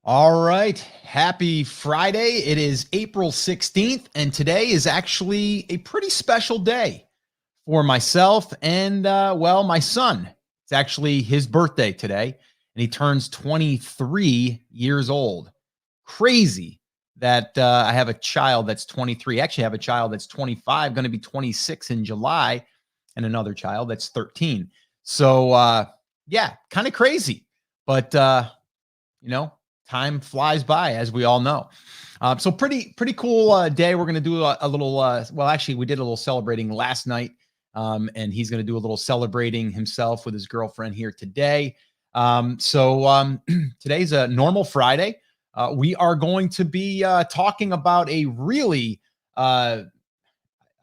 All right. Happy Friday. It is April 16th, and today is actually a pretty special day for myself and, my son. It's actually his birthday today, and he turns 23 years old. Crazy that I have a child that's 23. Actually, I have a child that's 25, going to be 26 in July, and another child that's 13. So, yeah, kind of crazy. But, you know, time flies by, as we all know. So pretty cool day. We're gonna do a little. Actually, we did a little celebrating last night, and he's gonna do a little celebrating himself with his girlfriend here today. Today's a normal Friday. We are going to be talking about a really, I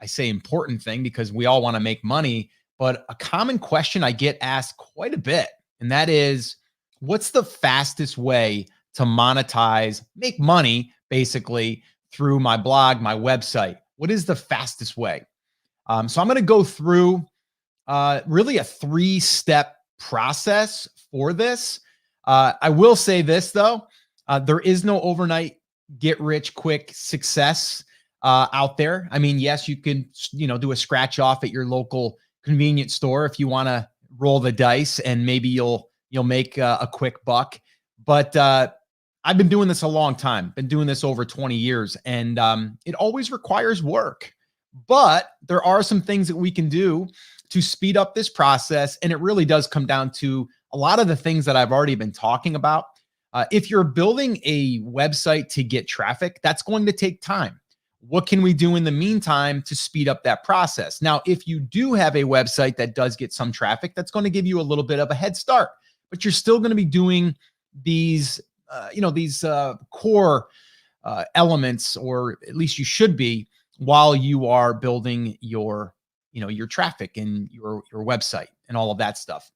say important thing because we all want to make money, but a common question I get asked quite a bit, and that is, what's the fastest way to monetize, make money basically through my blog, my website? What is the fastest way? So I'm going to go through really a 3-step process for this. I will say this though, there is no overnight get rich quick success out there. I mean, yes, you can, do a scratch off at your local convenience store if you want to roll the dice, and maybe you'll make a quick buck. But I've been doing this a long time, been doing this over 20 years, and it always requires work. But there are some things that we can do to speed up this process, and it really does come down to a lot of the things that I've already been talking about. If you're building a website to get traffic, that's going to take time. What can we do in the meantime to speed up that process? Now, if you do have a website that does get some traffic, that's going to give you a little bit of a head start, but you're still going to be doing these, core elements, or at least you should be, while you are building your traffic and your website and all of that stuff.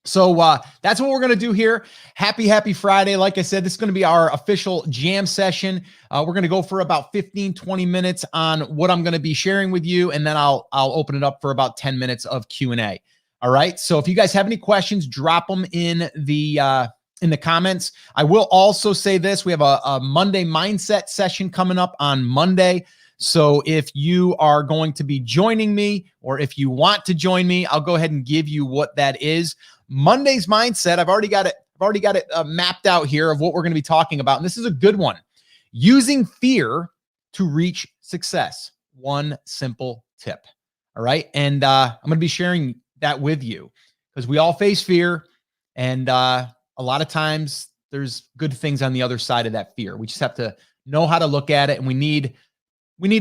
So that's what we're going to do here. Happy Friday. Like I said, this is going to be our official jam session. We're going to go for about 15-20 minutes on what I'm going to be sharing with you, and then I'll open it up for about 10 minutes of Q&A. All right. So if you guys have any questions, drop them in the comments. I will also say this: we have a Monday mindset session coming up on Monday. So if you are going to be joining me, or if you want to join me, I'll go ahead and give you what that is. Monday's mindset, I've already got it mapped out here of what we're going to be talking about. And this is a good one: using fear to reach success. One simple tip. All right. And I'm going to be sharing that with you because we all face fear. And a lot of times there's good things on the other side of that fear. We just have to know how to look at it. And we need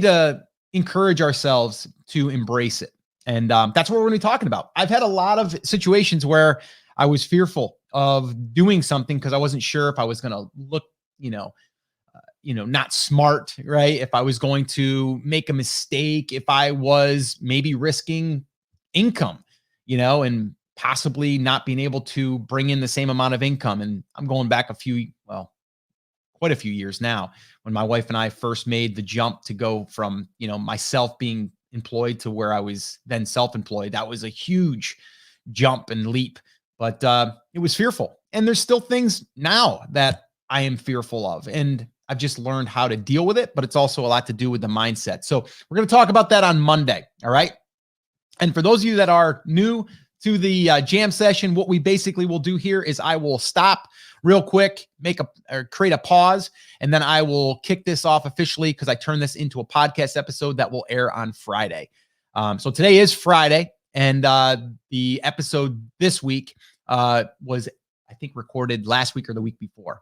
to encourage ourselves to embrace it. And that's what we're going to be talking about. I've had a lot of situations where I was fearful of doing something because I wasn't sure if I was going to look, not smart, right? If I was going to make a mistake, if I was maybe risking income, and possibly not being able to bring in the same amount of income. And I'm going back quite a few years now, when my wife and I first made the jump to go from, myself being employed to where I was then self-employed. That was a huge jump and leap, but it was fearful. And there's still things now that I am fearful of, and I've just learned how to deal with it, but it's also a lot to do with the mindset. So we're going to talk about that on Monday. All right. And for those of you that are new to the jam session, what we basically will do here is I will stop real quick, create a pause, and then I will kick this off officially because I turn this into a podcast episode that will air on Friday. So today is Friday, and the episode this week was, I think, recorded last week or the week before.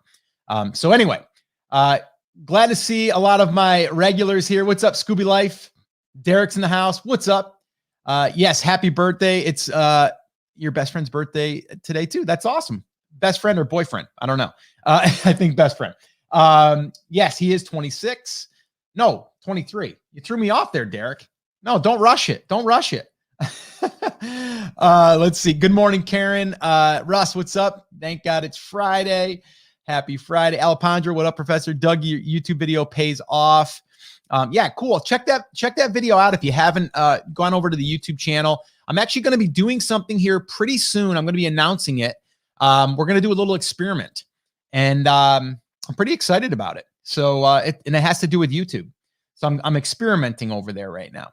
So anyway, glad to see a lot of my regulars here. What's up, Scooby Life? Derek's in the house. What's up? Yes, happy birthday. It's your best friend's birthday today too. That's awesome. Best friend or boyfriend? I don't know. I think best friend. Yes, he is 26. No, 23. You threw me off there, Derek. No, don't rush it. Don't rush it. Let's see. Good morning, Karen. Russ, what's up? Thank God it's Friday. Happy Friday. Alejandro, what up, Professor? Doug, your YouTube video pays off. Yeah, cool. Check that video out if you haven't gone over to the YouTube channel. I'm actually going to be doing something here pretty soon. I'm going to be announcing it. We're going to do a little experiment. And I'm pretty excited about it. So it has to do with YouTube. So I'm experimenting over there right now.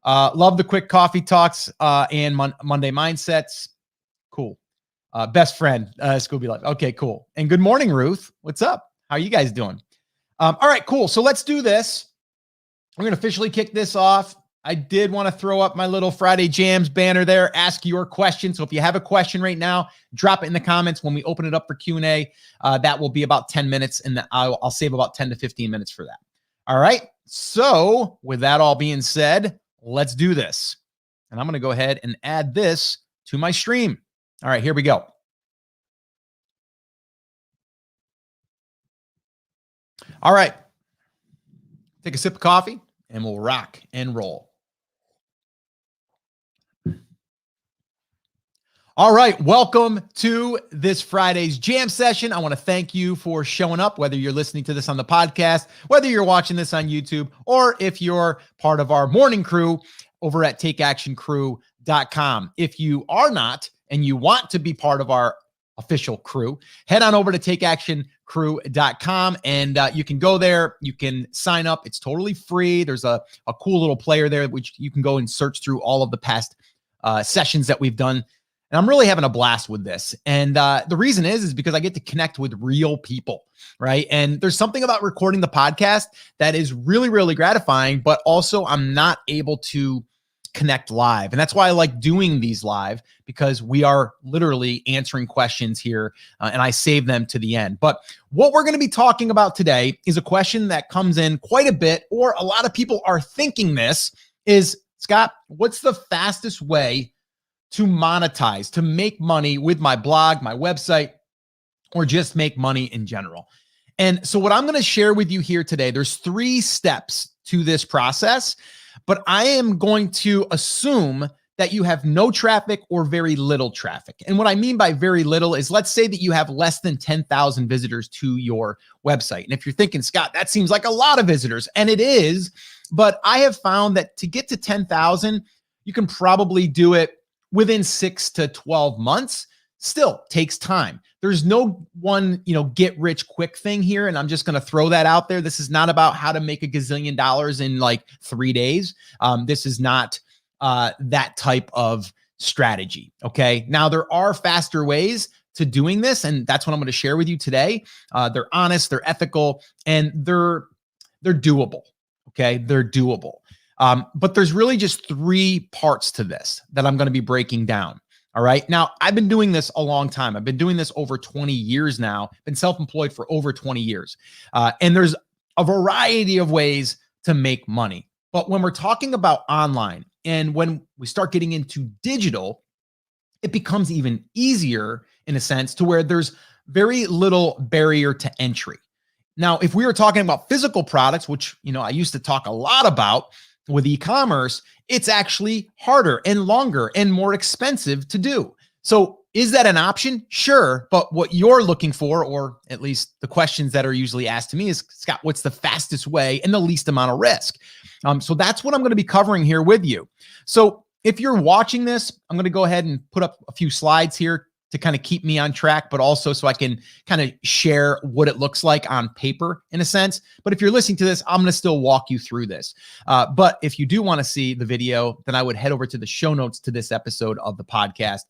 Love the quick coffee talks and Monday mindsets. Cool. Best friend, Scooby Life. Okay, cool. And good morning, Ruth. What's up? How are you guys doing? All right, cool. So let's do this. We're going to officially kick this off. I did want to throw up my little Friday Jams banner there. Ask your question. So if you have a question right now, drop it in the comments. When we open it up for Q&A, that will be about 10 minutes, and I'll save about 10 to 15 minutes for that. All right. So with that all being said, let's do this. And I'm going to go ahead and add this to my stream. All right, here we go. All right. Take a sip of coffee and we'll rock and roll. All right, welcome to this Friday's Jam session. I want to thank you for showing up, whether you're listening to this on the podcast, whether you're watching this on YouTube, or if you're part of our morning crew over at takeactioncrew.com. If you are not and you want to be part of our official crew, head on over to takeactioncrew.com and you can go there. You can sign up. It's totally free. There's a cool little player there, which you can go and search through all of the past sessions that we've done. And I'm really having a blast with this. And the reason is because I get to connect with real people, right? And there's something about recording the podcast that is really, really gratifying, but also I'm not able to connect live. And that's why I like doing these live, because we are literally answering questions here and I save them to the end. But what we're going to be talking about today is a question that comes in quite a bit, or a lot of people are thinking this is, Scott, what's the fastest way to monetize, to make money with my blog, my website, or just make money in general? And so what I'm going to share with you here today, there's 3 steps to this process, but I am going to assume that you have no traffic or very little traffic. And what I mean by very little is, let's say that you have less than 10,000 visitors to your website. And if you're thinking, Scott, that seems like a lot of visitors, and it is, but I have found that to get to 10,000, you can probably do it within 6 to 12 months. Still takes time. There's no one, get rich quick thing here. And I'm just going to throw that out there. This is not about how to make $1 gazillion in like 3 days. This is not that type of strategy. Okay. Now there are faster ways to doing this, and that's what I'm going to share with you today. They're honest, they're ethical, and they're doable. Okay. They're doable. But there's really just 3 parts to this that I'm going to be breaking down. All right. Now, I've been doing this a long time. I've been doing this over 20 years now, been self-employed for over 20 years. And there's a variety of ways to make money. But when we're talking about online and when we start getting into digital, it becomes even easier in a sense, to where there's very little barrier to entry. Now, if we were talking about physical products, which, I used to talk a lot about with e-commerce, it's actually harder and longer and more expensive to do. So is that an option? Sure. But what you're looking for, or at least the questions that are usually asked to me, is, Scott, what's the fastest way and the least amount of risk? So that's what I'm going to be covering here with you. So if you're watching this, I'm going to go ahead and put up a few slides here to kind of keep me on track, but also so I can kind of share what it looks like on paper in a sense. But if you're listening to this, I'm going to still walk you through this. But if you do want to see the video, then I would head over to the show notes to this episode of the podcast,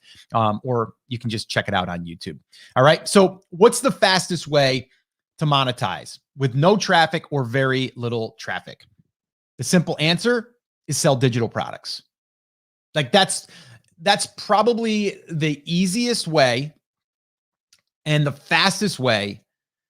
or you can just check it out on YouTube. All right. So what's the fastest way to monetize with no traffic or very little traffic? The simple answer is sell digital products. Like that's probably the easiest way and the fastest way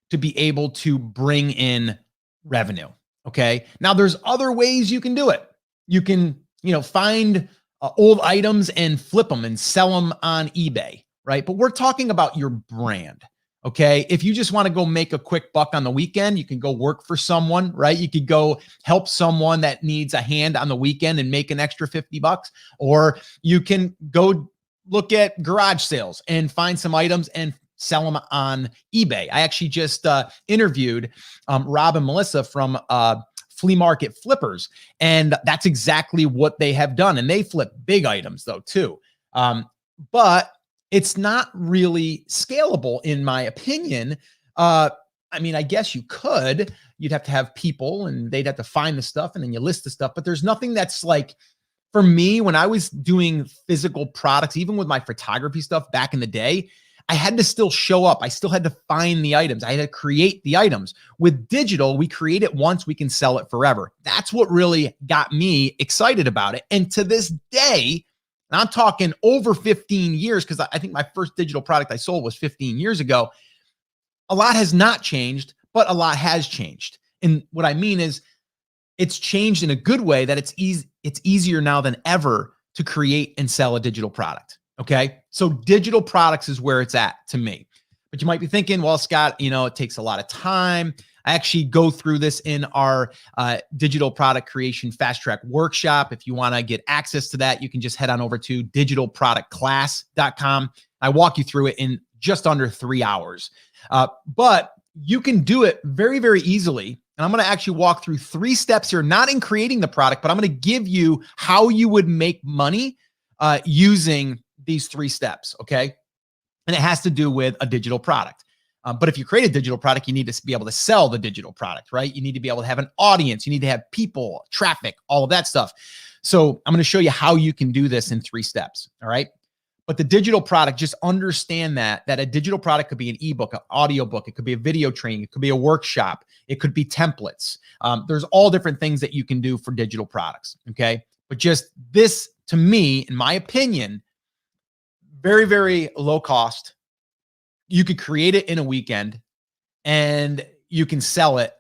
to be able to bring in revenue. Okay. Now there's other ways you can do it. You can, find old items and flip them and sell them on eBay, right? But we're talking about your brand. Okay. If you just want to go make a quick buck on the weekend, you can go work for someone, right? You could go help someone that needs a hand on the weekend and make an extra $50, or you can go look at garage sales and find some items and sell them on eBay. I actually just interviewed Rob and Melissa from Flea Market Flippers, and that's exactly what they have done. And they flip big items though too. But it's not really scalable, in my opinion, I mean, I guess you could. You'd have to have people and they'd have to find the stuff and then you list the stuff. But there's nothing that's like, for me, when I was doing physical products, even with my photography stuff back in the day, I had to still show up. I still had to find the items. I had to create the items. With digital, we create it once, we can sell it forever. That's what really got me excited about it. And to this day, and I'm talking over 15 years, because I think my first digital product I sold was 15 years ago. A lot has not changed, but a lot has changed. And what I mean is it's changed in a good way, that it's easier now than ever to create and sell a digital product. Okay. So digital products is where it's at to me. But you might be thinking, well, Scott, it takes a lot of time. I actually go through this in our digital product creation fast track workshop. If you want to get access to that, you can just head on over to digitalproductclass.com. I walk you through it in just under 3 hours. But you can do it very, very easily. And I'm going to actually walk through 3 steps here, not in creating the product, but I'm going to give you how you would make money using these 3 steps. Okay. And it has to do with a digital product. But if you create a digital product, you need to be able to sell the digital product, right? You need to be able to have an audience. You need to have people, traffic, all of that stuff. So I'm going to show you how you can do this in 3 steps. All right. But the digital product, just understand that a digital product could be an ebook, an audiobook. It could be a video training. It could be a workshop. It could be templates. There's all different things that you can do for digital products. Okay. But just this, to me, in my opinion, very, very low cost. You could create it in a weekend and you can sell it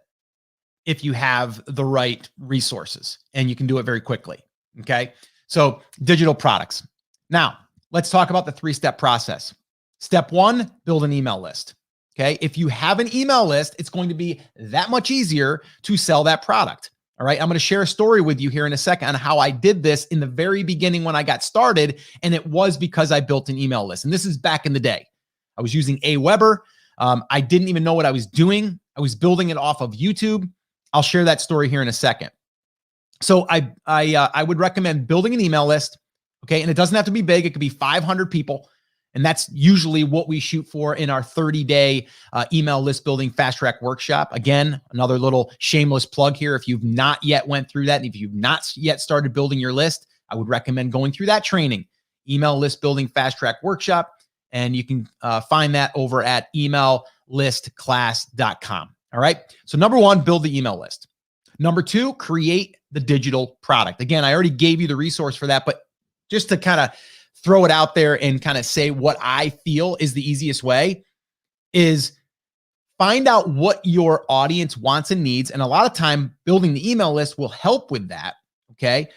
if you have the right resources, and you can do it very quickly. Okay. So digital products. Now, let's talk about the 3-step process. Step 1, build an email list. Okay. If you have an email list, it's going to be that much easier to sell that product. All right. I'm going to share a story with you here in a second on how I did this in the very beginning when I got started. And it was because I built an email list. And this is back in the day. I was using Aweber. I didn't even know what I was doing. I was building it off of YouTube. I'll share that story here in a second. So I would recommend building an email list. Okay. And it doesn't have to be big. It could be 500 people. And that's usually what we shoot for in our 30-day email list building fast track workshop. Again, another little shameless plug here. If you've not yet went through that, and if you've not yet started building your list, I would recommend going through that training, email list building fast track workshop. And you can find that over at emaillistclass.com. All right. So number 1, build the email list. Number 2, create the digital product. Again, I already gave you the resource for that, but just to kind of throw it out there and kind of say what I feel is the easiest way is find out what your audience wants and needs. And a lot of time building the email list will help with that. Okay.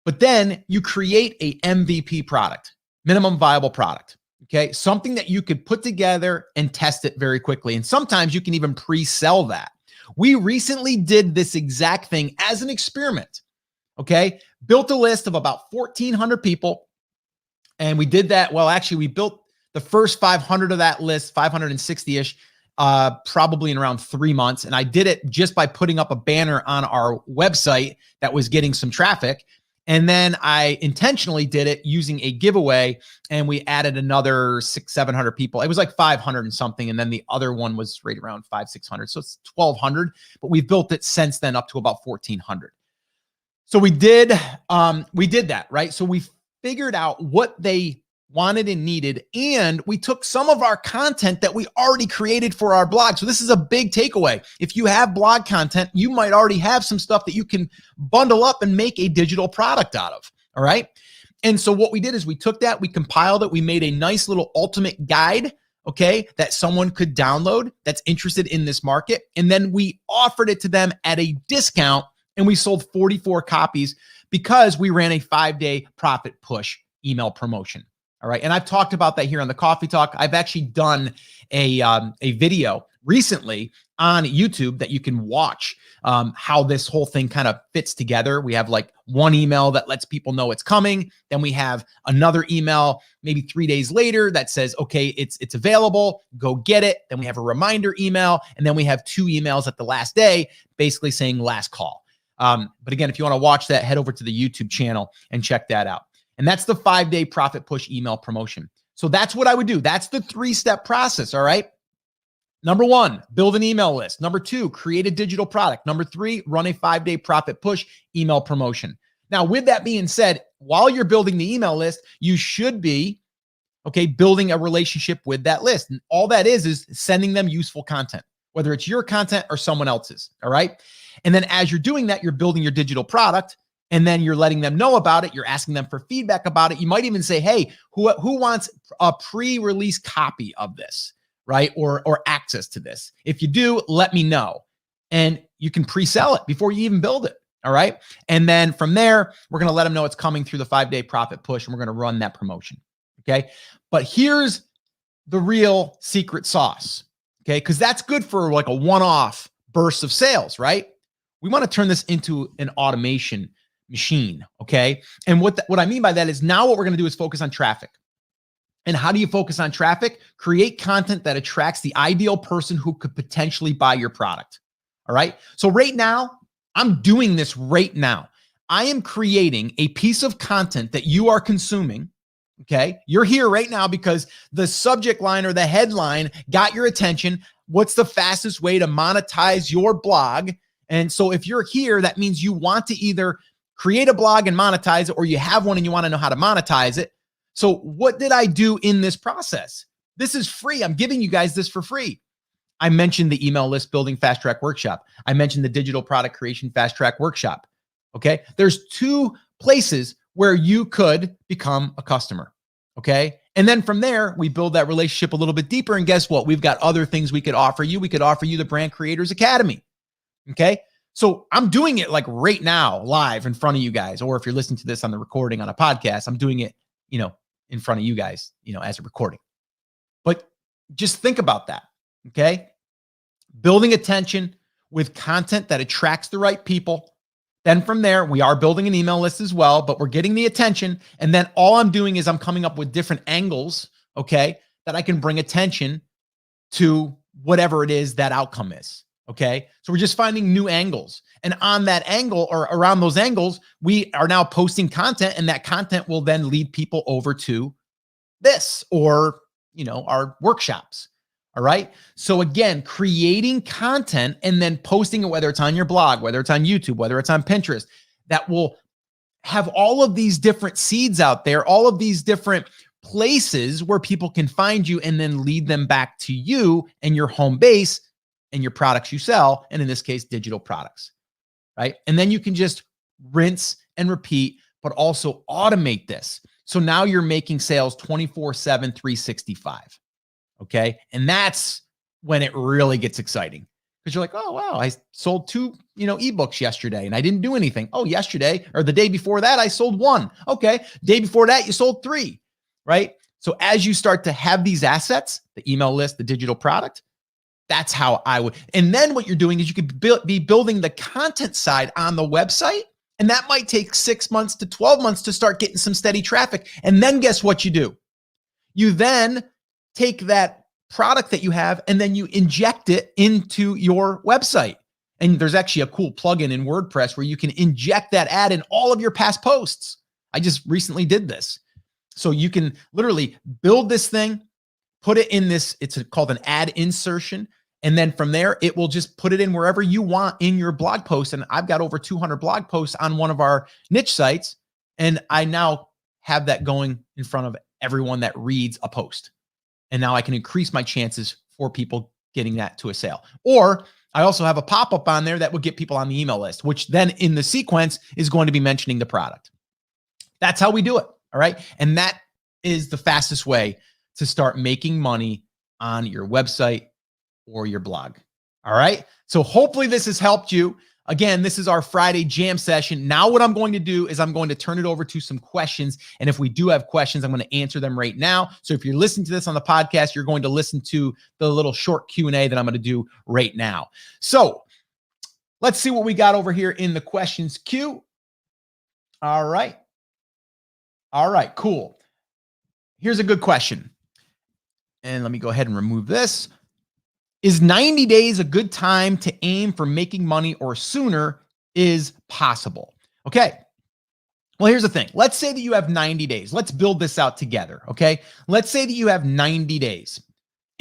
But then you create a MVP product, minimum viable product. Okay. Something that you could put together and test it very quickly. And sometimes you can even pre-sell that. We recently did this exact thing as an experiment. Okay. Built a list of about 1,400 people. And we did that. Well, actually, we built the first 500 of that list, 560-ish, probably in around 3 months. And I did it just by putting up a banner on our website that was getting some traffic. And then I intentionally did it using a giveaway, and we added another 600-700 people. It was like 500 and something. And then the other one was right around 500-600. So it's 1,200, but we've built it since then up to about 1,400. So we did that, right? So we figured out what they wanted and needed, and we took some of our content that we already created for our blog. So this is a big takeaway. If you have blog content, you might already have some stuff that you can bundle up and make a digital product out of. All right. And so what we did is we took that, we compiled it, we made a nice little ultimate guide, okay, that someone could download that's interested in this market. And then we offered it to them at a discount, and we sold 44 copies because we ran a 5-day profit push email promotion. All right. And I've talked about that here on the Coffee Talk. I've actually done a video recently on YouTube that you can watch how this whole thing kind of fits together. We have like one email that lets people know it's coming. Then we have another email maybe 3 days later that says, okay, it's available, go get it. Then we have a reminder email. And then we have 2 emails at the last day, basically saying last call. But again, if you want to watch that, head over to the YouTube channel and check that out. And that's the 5-day profit push email promotion. So that's what I would do. That's the 3-step process. All right. Number one, build an email list. Number two, create a digital product. Number three, run a 5-day profit push email promotion. Now, with that being said, while you're building the email list, you should be, building a relationship with that list. And all that is sending them useful content, whether it's your content or someone else's. All right. And then as you're doing that, you're building your digital product, and then you're letting them know about it. You're asking them for feedback about it. You might even say, hey, who wants a pre-release copy of this? Right? Or access to this. If you do, let me know. And you can pre-sell it before you even build it. All right. And then from there, we're going to let them know it's coming through the 5-day profit push, and we're going to run that promotion. Okay. But here's the real secret sauce. Okay. Because that's good for like a one-off burst of sales, right? We want to turn this into an automation machine. Okay. And what I mean by that is now what we're going to do is focus on traffic. And how do you focus on traffic? Create content that attracts the ideal person who could potentially buy your product. All right. So right now, I'm doing this right now. I am creating a piece of content that you are consuming. Okay. You're here right now because the subject line or the headline got your attention. What's the fastest way to monetize your blog? And so if you're here, that means you want to either create a blog and monetize it, or you have one and you want to know how to monetize it. So what did I do in this process? This is free. I'm giving you guys this for free. I mentioned the email list building fast track workshop. I mentioned the digital product creation fast track workshop. Okay. There's 2 places where you could become a customer. Okay. And then from there, we build that relationship a little bit deeper. And guess what? We've got other things we could offer you. We could offer you the Brand Creators Academy. Okay. So I'm doing it like right now, live in front of you guys. Or if you're listening to this on the recording on a podcast, I'm doing it, in front of you guys, as a recording. But just think about that. Okay. Building attention with content that attracts the right people. Then from there, we are building an email list as well, but we're getting the attention. And then all I'm doing is I'm coming up with different angles, that I can bring attention to whatever it is that outcome is. Okay. So we're just finding new angles. And on that angle or around those angles, we are now posting content, and that content will then lead people over to this or, our workshops. All right. So again, creating content and then posting it, whether it's on your blog, whether it's on YouTube, whether it's on Pinterest, that will have all of these different seeds out there, all of these different places where people can find you and then lead them back to you and your home base and your products you sell. And in this case, digital products, right? And then you can just rinse and repeat, but also automate this. So now you're making sales 24/7, 365. Okay. And that's when it really gets exciting, because you're like, oh, wow, I sold 2, ebooks yesterday and I didn't do anything. Oh, yesterday or the day before that, I sold 1. Okay. Day before that, you sold 3, right? So as you start to have these assets, the email list, the digital product, that's how I would. And then what you're doing is you could be building the content side on the website. And that might take 6 months to 12 months to start getting some steady traffic. And then guess what you do? You then take that product that you have and then you inject it into your website. And there's actually a cool plugin in WordPress where you can inject that ad in all of your past posts. I just recently did this. So you can literally build this thing, put it in this, it's called an ad insertion. And then from there, it will just put it in wherever you want in your blog post. And I've got over 200 blog posts on one of our niche sites. And I now have that going in front of everyone that reads a post. And now I can increase my chances for people getting that to a sale. Or I also have a pop-up on there that will get people on the email list, which then in the sequence is going to be mentioning the product. That's how we do it. All right. And that is the fastest way to start making money on your website or your blog. All right. So hopefully this has helped you. Again, this is our Friday jam session. Now what I'm going to do is I'm going to turn it over to some questions. And if we do have questions, I'm going to answer them right now. So if you're listening to this on the podcast, you're going to listen to the little short Q&A that I'm going to do right now. So let's see what we got over here in the questions queue. All right. All right, cool. Here's a good question. And let me go ahead and remove this. Is 90 days a good time to aim for making money, or sooner is possible? Okay. Well, here's the thing. Let's say that you have 90 days. Let's build this out together. Okay. Let's say that you have 90 days.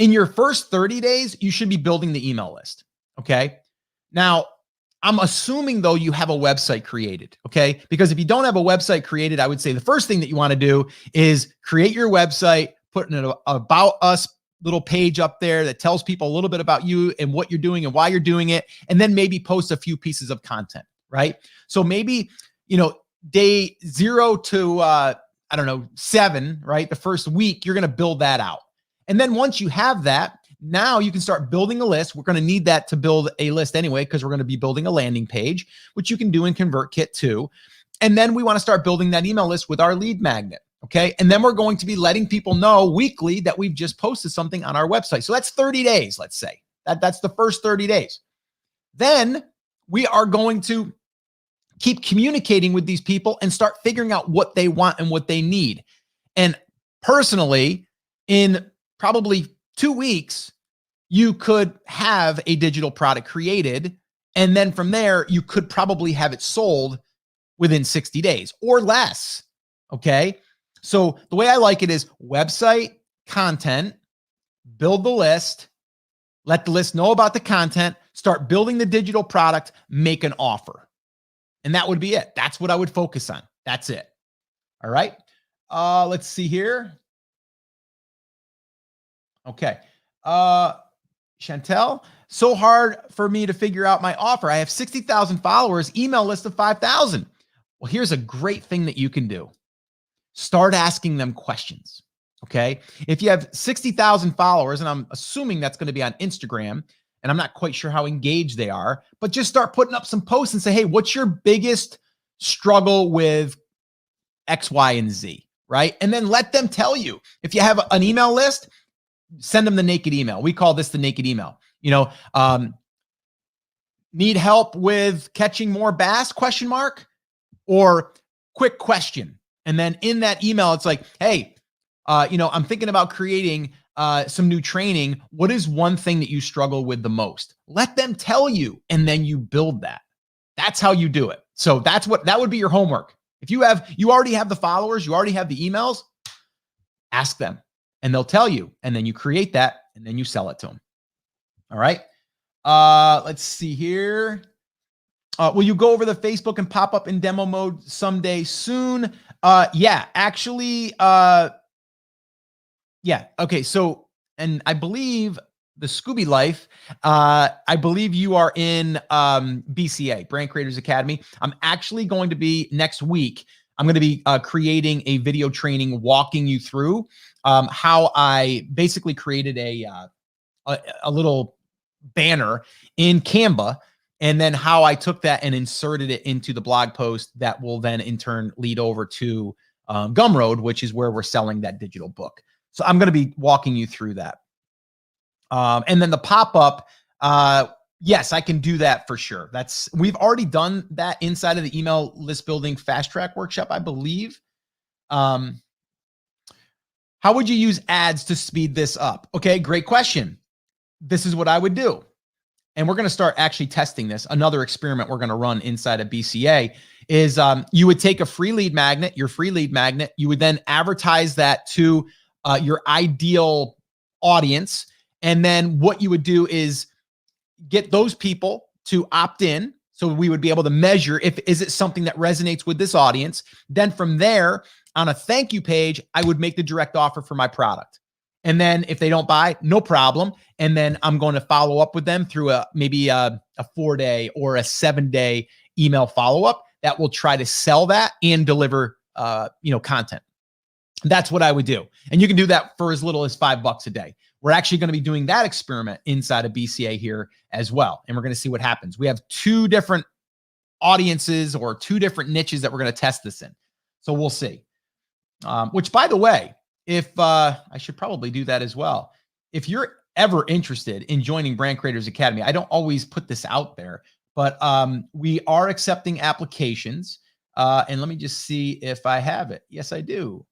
In your first 30 days, you should be building the email list. Okay. Now, I'm assuming though you have a website created. Okay. Because if you don't have a website created, I would say the first thing that you want to do is create your website, put an about us little page up there that tells people a little bit about you and what you're doing and why you're doing it. And then maybe post a few pieces of content, right? So maybe, day 0 to, 7, right? The first week, you're going to build that out. And then once you have that, now you can start building a list. We're going to need that to build a list anyway, because we're going to be building a landing page, which you can do in ConvertKit too. And then we want to start building that email list with our lead magnet. Okay. And then we're going to be letting people know weekly that we've just posted something on our website. So that's 30 days, let's say. That's the first 30 days. Then we are going to keep communicating with these people and start figuring out what they want and what they need. And personally, in probably 2 weeks, you could have a digital product created. And then from there, you could probably have it sold within 60 days or less. Okay. So the way I like it is website, content, build the list, let the list know about the content, start building the digital product, make an offer. And that would be it. That's what I would focus on. That's it. All right. Let's see here. Okay. Chantel, so hard for me to figure out my offer. I have 60,000 followers, email list of 5,000. Well, here's a great thing that you can do. Start asking them questions. Okay. If you have 60,000 followers, and I'm assuming that's going to be on Instagram, and I'm not quite sure how engaged they are, but just start putting up some posts and say, hey, what's your biggest struggle with X, Y, and Z, right? And then let them tell you. If you have an email list, send them the naked email. We call this the naked email. Need help with catching more bass, ? Or quick question. And then in that email, it's like, hey, I'm thinking about creating some new training. What is one thing that you struggle with the most? Let them tell you, and then you build that. That's how you do it. So that would be your homework. If you already have the followers, you already have the emails, ask them and they'll tell you. And then you create that and then you sell it to them. All right. Let's see here. Will you go over the Facebook and pop up in demo mode someday soon? Yeah, actually, yeah. Okay. So, and I believe the Scooby Life, I believe you are in BCA, Brand Creators Academy. I'm actually going to be next week. I'm going to be creating a video training walking you through how I basically created a little banner in Canva, and then how I took that and inserted it into the blog post that will then in turn lead over to Gumroad, which is where we're selling that digital book. So I'm going to be walking you through that. And then the pop-up, yes, I can do that for sure. We've already done that inside of the email list building fast track workshop, I believe. How would you use ads to speed this up? Okay, great question. This is what I would do. And we're going to start actually testing this. Another experiment we're going to run inside of BCA is you would take a free lead magnet, your free lead magnet. You would then advertise that to your ideal audience. And then what you would do is get those people to opt in. So we would be able to measure is it something that resonates with this audience. Then from there, on a thank you page, I would make the direct offer for my product. And then if they don't buy, no problem. And then I'm going to follow up with them through maybe a 4-day or a 7-day email follow-up that will try to sell that and deliver content. That's what I would do. And you can do that for as little as $5 a day. We're actually going to be doing that experiment inside of BCA here as well. And we're going to see what happens. We have 2 different audiences or 2 different niches that we're going to test this in. So we'll see. Which, by the way, if I should probably do that as well. If you're ever interested in joining Brand Creators Academy, I don't always put this out there, but we are accepting applications. And let me just see if I have it. Yes, I do.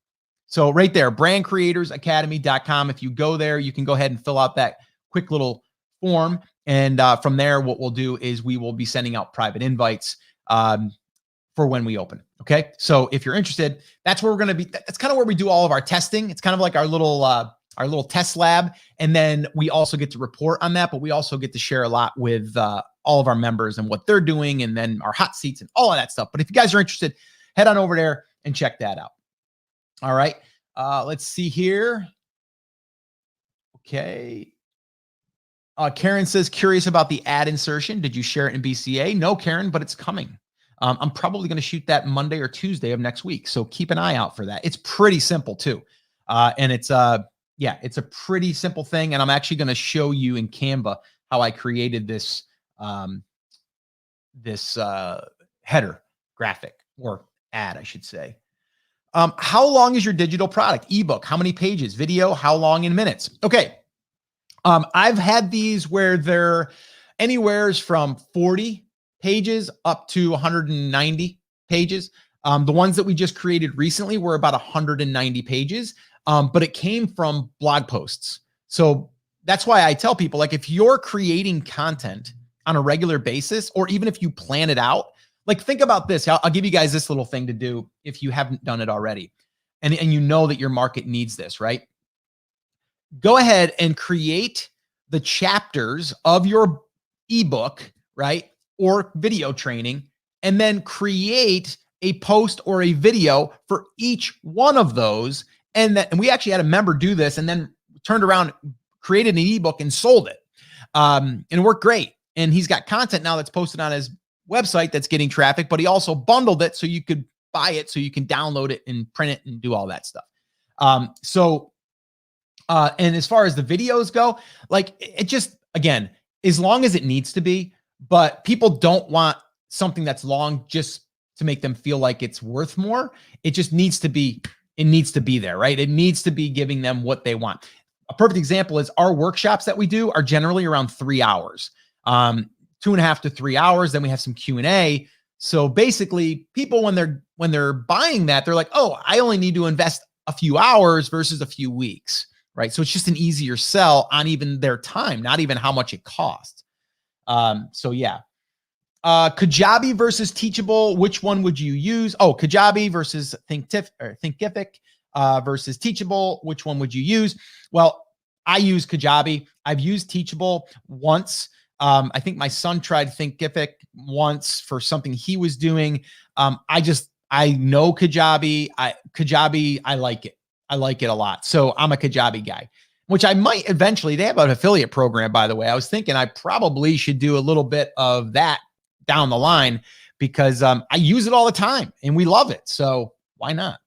So right there, brandcreatorsacademy.com. If you go there, you can go ahead and fill out that quick little form. And from there, what we'll do is we will be sending out private invites for when we open. Okay. So if you're interested, that's where we're going to be. That's kind of where we do all of our testing. It's kind of like our little our little test lab. And then we also get to report on that, but we also get to share a lot with all of our members and what they're doing, and then our hot seats and all of that stuff. But if you guys are interested, head on over there and check that out. All right. Let's see here. Okay. Karen says, curious about the ad insertion. Did you share it in BCA? No, Karen, but it's coming. I'm probably going to shoot that Monday or Tuesday of next week. So keep an eye out for that. It's pretty simple too. And it's it's a pretty simple thing. And I'm actually going to show you in Canva how I created this, header graphic, or ad, I should say. How long is your digital product? Ebook, how many pages? Video, how long in minutes? Okay. I've had these where they're anywhere from 40 pages up to 190 pages. The ones that we just created recently were about 190 pages, but it came from blog posts. So that's why I tell people, like, if you're creating content on a regular basis, or even if you plan it out, like, think about this. I'll give you guys this little thing to do if you haven't done it already. And you know that your market needs this, right? Go ahead and create the chapters of your ebook, right? Or video training, and then create a post or a video for each one of those. And we actually had a member do this and then turned around, created an ebook and sold it. And it worked great. And he's got content now that's posted on his website that's getting traffic, but he also bundled it so you could buy it, so you can download it and print it and do all that stuff. And as far as the videos go, like, it just, again, as long as it needs to be, but people don't want something that's long just to make them feel like it's worth more. It just needs to be, there, right? It needs to be giving them what they want. A perfect example is our workshops that we do are generally around 3 hours, 2.5 to 3 hours. Then we have some Q&A. So basically, people, when they're buying that, they're like, oh, I only need to invest a few hours versus a few weeks, right? So it's just an easier sell on even their time, not even how much it costs. So yeah. Kajabi versus Teachable, which one would you use? Oh, Kajabi versus Thinkific versus Teachable, which one would you use? Well, I use Kajabi. I've used Teachable once. I think my son tried Thinkific once for something he was doing. I know Kajabi. I like it. I like it a lot. So I'm a Kajabi guy, which I might eventually. They have an affiliate program, by the way. I was thinking I probably should do a little bit of that down the line, because I use it all the time and we love it. So why not?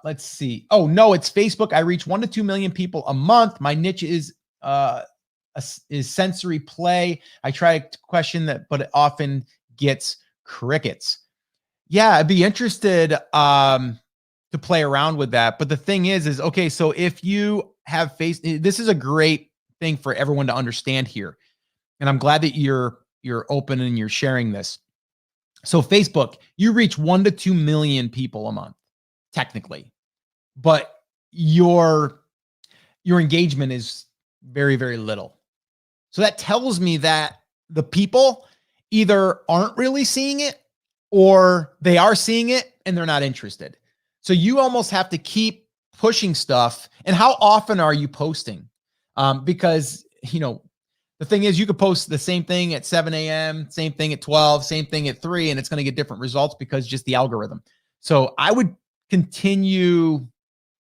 Let's see. Oh no, it's Facebook. I reach 1 to 2 million people a month. My niche is sensory play. I try to question that, but it often gets crickets. Yeah, I'd be interested to play around with that. But the thing is okay, so if you have this is a great thing for everyone to understand here. And I'm glad that you're open and you're sharing this. So Facebook, you reach 1 to 2 million people a month, technically, but your engagement is very, very little. So that tells me that the people either aren't really seeing it, or they are seeing it and they're not interested. So you almost have to keep pushing stuff. And how often are you posting? Because, the thing is, you could post the same thing at 7 a.m., same thing at 12, same thing at 3, and it's going to get different results because just the algorithm. So I would continue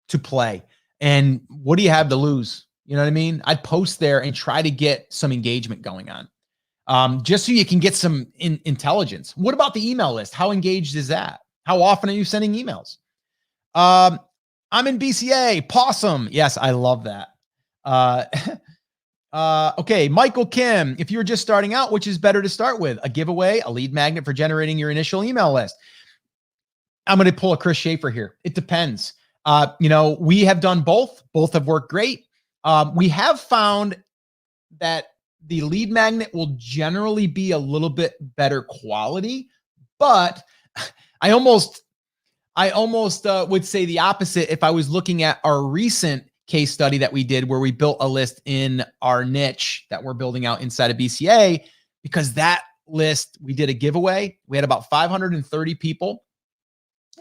to play. And what do you have to lose? You know what I mean? I'd post there and try to get some engagement going on, just so you can get some intelligence. What about the email list? How engaged is that? How often are you sending emails? I'm in BCA. Possum. Yes, I love that. Okay, Michael Kim, if you're just starting out, which is better to start with? A giveaway, a lead magnet for generating your initial email list? I'm going to pull a Chris Schaefer here. It depends. We have done both. Both have worked great. We have found that the lead magnet will generally be a little bit better quality, but I almost would say the opposite if I was looking at our recent case study that we did, where we built a list in our niche that we're building out inside of BCA, because that list, we did a giveaway. We had about 530 people,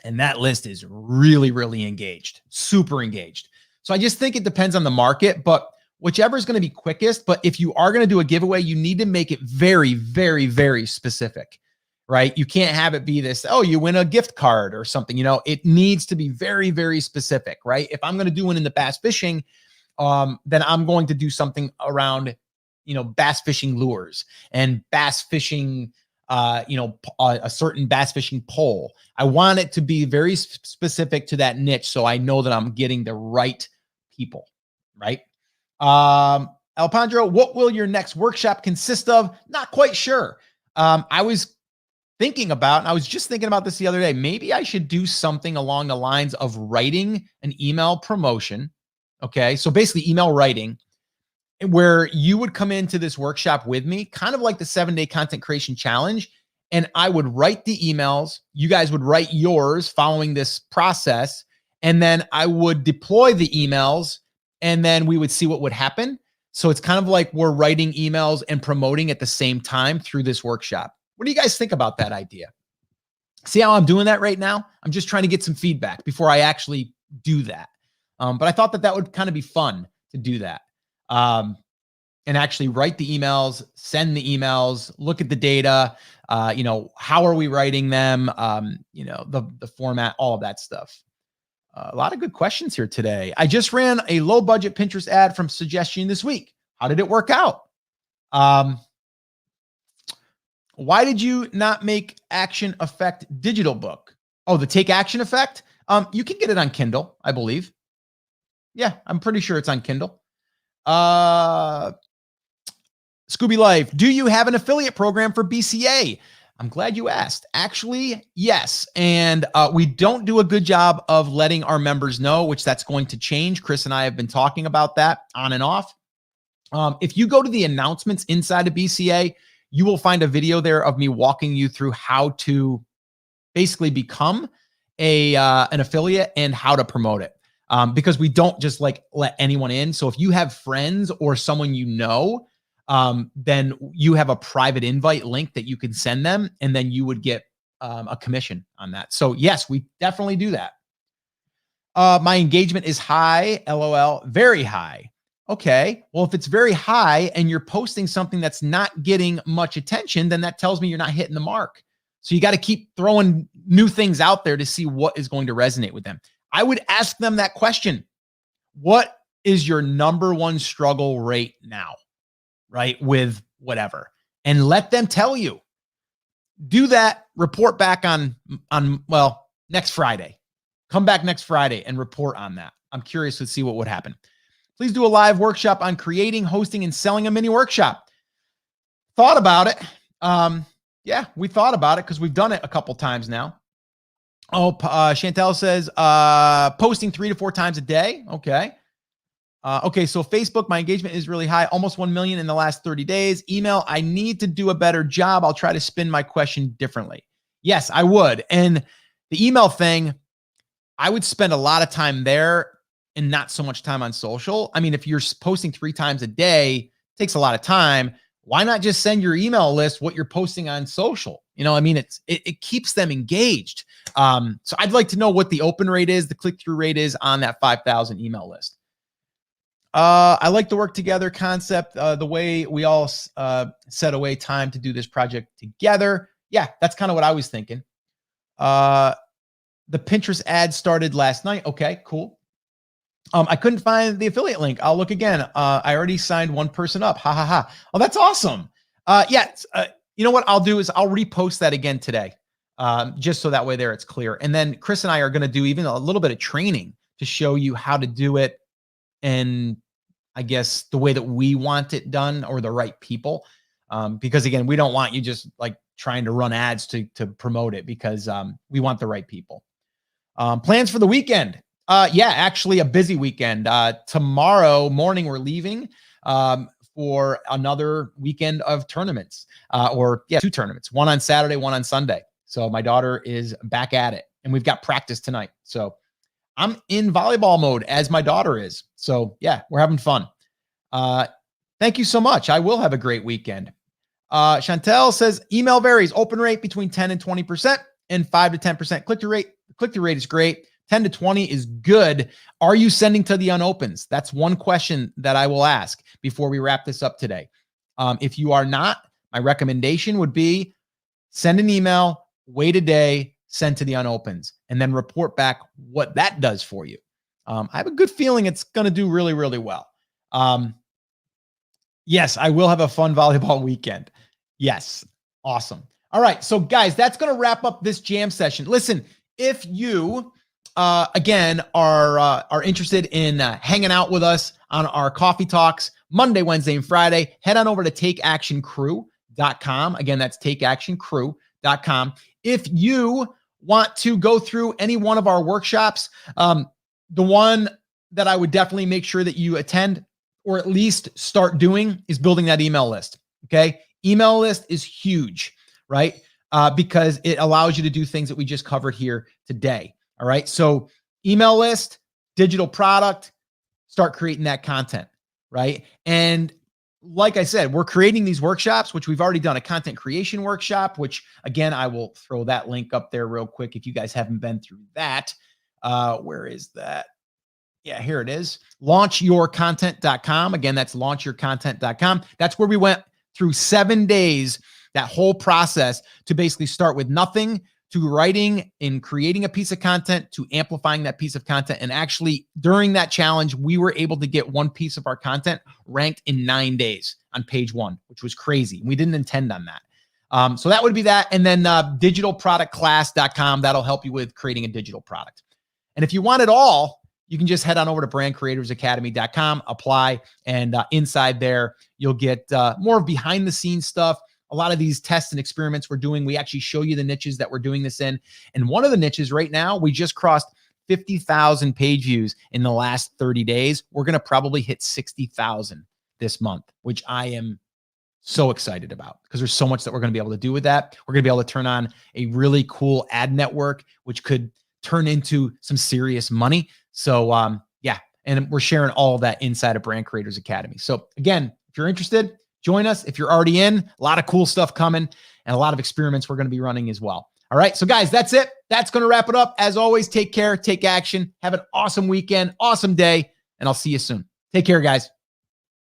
and that list is really, really engaged, super engaged. So I just think it depends on the market, but whichever is going to be quickest. But if you are going to do a giveaway, you need to make it very, very, very specific, right? You can't have it be this, oh, you win a gift card or something. It needs to be very, very specific, right? If I'm going to do one in the bass fishing, then I'm going to do something around, bass fishing lures and bass fishing, a certain bass fishing pole. I want it to be very specific to that niche, so I know that I'm getting the right people, right? Alpandro, what will your next workshop consist of? Not quite sure. I was just thinking about this the other day. Maybe I should do something along the lines of writing an email promotion. Okay. So basically email writing, where you would come into this workshop with me, kind of like the 7-day content creation challenge. And I would write the emails. You guys would write yours following this process. And then I would deploy the emails, and then we would see what would happen. So it's kind of like we're writing emails and promoting at the same time through this workshop. What do you guys think about that idea? See how I'm doing that right now? I'm just trying to get some feedback before I actually do that. But I thought that would kind of be fun to do that. And actually write the emails, send the emails, look at the data, how are we writing them, the format, all of that stuff. A lot of good questions here today. I just ran a low budget Pinterest ad from suggestion this week. How did it work out? Why did you not make Action Effect digital book? Oh, the Take Action Effect? You can get it on Kindle, I believe. Yeah, I'm pretty sure it's on Kindle. Scooby Life, do you have an affiliate program for BCA? I'm glad you asked. Actually, yes. And we don't do a good job of letting our members know, which that's going to change. Chris and I have been talking about that on and off. If you go to the announcements inside of BCA, you will find a video there of me walking you through how to basically become an affiliate and how to promote it. Because we don't just let anyone in. So if you have friends or someone then you have a private invite link that you can send them, and then you would get a commission on that. So yes, we definitely do that. My engagement is high, LOL, very high. Okay, well, if it's very high and you're posting something that's not getting much attention, then that tells me you're not hitting the mark. So you got to keep throwing new things out there to see what is going to resonate with them. I would ask them that question. What is your number one struggle rate now? Right? With whatever, and let them tell you. Do that, report back on next Friday. Come back next Friday and report on that. I'm curious to see what would happen. Please do a live workshop on creating, hosting, and selling a mini workshop. Thought about it. Yeah, we thought about it because we've done it a couple times now. Oh, Chantel says, posting 3 to 4 times a day. Okay. Okay, so Facebook, my engagement is really high, almost 1 million in the last 30 days. Email, I need to do a better job. I'll try to spin my question differently. Yes, I would. And the email thing, I would spend a lot of time there and not so much time on social. I mean, if you're posting 3 times a day, it takes a lot of time. Why not just send your email list what you're posting on social? It keeps them engaged. So I'd like to know what the open rate is, the click-through rate is on that 5,000 email list. I like the work together concept, the way we all set away time to do this project together. Yeah, that's kind of what I was thinking. The Pinterest ad started last night. Okay, cool. I couldn't find the affiliate link. I'll look again. I already signed one person up. Ha ha ha. Oh, that's awesome. You know what I'll do is I'll repost that again today, just so that way there it's clear. And then Chris and I are going to do even a little bit of training to show you how to do it, and I guess the way that we want it done, or the right people. Because again, we don't want you just like trying to run ads to promote it, because we want the right people. Plans for the weekend. Yeah, actually a busy weekend. Tomorrow morning, we're leaving for another weekend of tournaments, 2 tournaments, one on Saturday, one on Sunday. So my daughter is back at it, and we've got practice tonight. So I'm in volleyball mode as my daughter is. So yeah, we're having fun. Thank you so much. I will have a great weekend. Chantel says, email varies. Open rate between 10 and 20% and 5 to 10% click-through rate. The click-through rate is great. 10 to 20 is good. Are you sending to the unopens? That's one question that I will ask before we wrap this up today. If you are not, my recommendation would be send an email, wait a day, send to the unopens, and then report back what that does for you. I have a good feeling it's going to do really, really well. Yes, I will have a fun volleyball weekend. Yes. Awesome. All right. So guys, that's going to wrap up this jam session. Listen, if you, again, are interested in hanging out with us on our coffee talks Monday, Wednesday, and Friday, head on over to takeactioncrew.com. Again, that's takeactioncrew.com. If you want to go through any one of our workshops, the one that I would definitely make sure that you attend or at least start doing is building that email list. Okay. Email list is huge, right? Because it allows you to do things that we just covered here today. All right. So email list, digital product, start creating that content, right? And like I said, we're creating these workshops, which we've already done a content creation workshop, which again, I will throw that link up there real quick if you guys haven't been through that. Where is that? Yeah, here it is. Launchyourcontent.com. Again, that's launchyourcontent.com. That's where we went through 7 days, that whole process to basically start with nothing to writing and creating a piece of content to amplifying that piece of content. And actually during that challenge, we were able to get one piece of our content ranked in 9 days on page 1, which was crazy. We didn't intend on that. So that would be that. And then digitalproductclass.com. That'll help you with creating a digital product. And if you want it all, you can just head on over to brandcreatorsacademy.com, apply, and inside there, you'll get more behind the scenes stuff. A lot of these tests and experiments we're doing, we actually show you the niches that we're doing this in. And one of the niches right now, we just crossed 50,000 page views in the last 30 days. We're going to probably hit 60,000 this month, which I am so excited about because there's so much that we're going to be able to do with that. We're going to be able to turn on a really cool ad network, which could turn into some serious money. So yeah, and we're sharing all of that inside of Brand Creators Academy. So again, if you're interested, join us. If you're already in, a lot of cool stuff coming and a lot of experiments we're going to be running as well. All right. So guys, that's it. That's going to wrap it up. As always, take care, take action, have an awesome weekend, awesome day, and I'll see you soon. Take care, guys.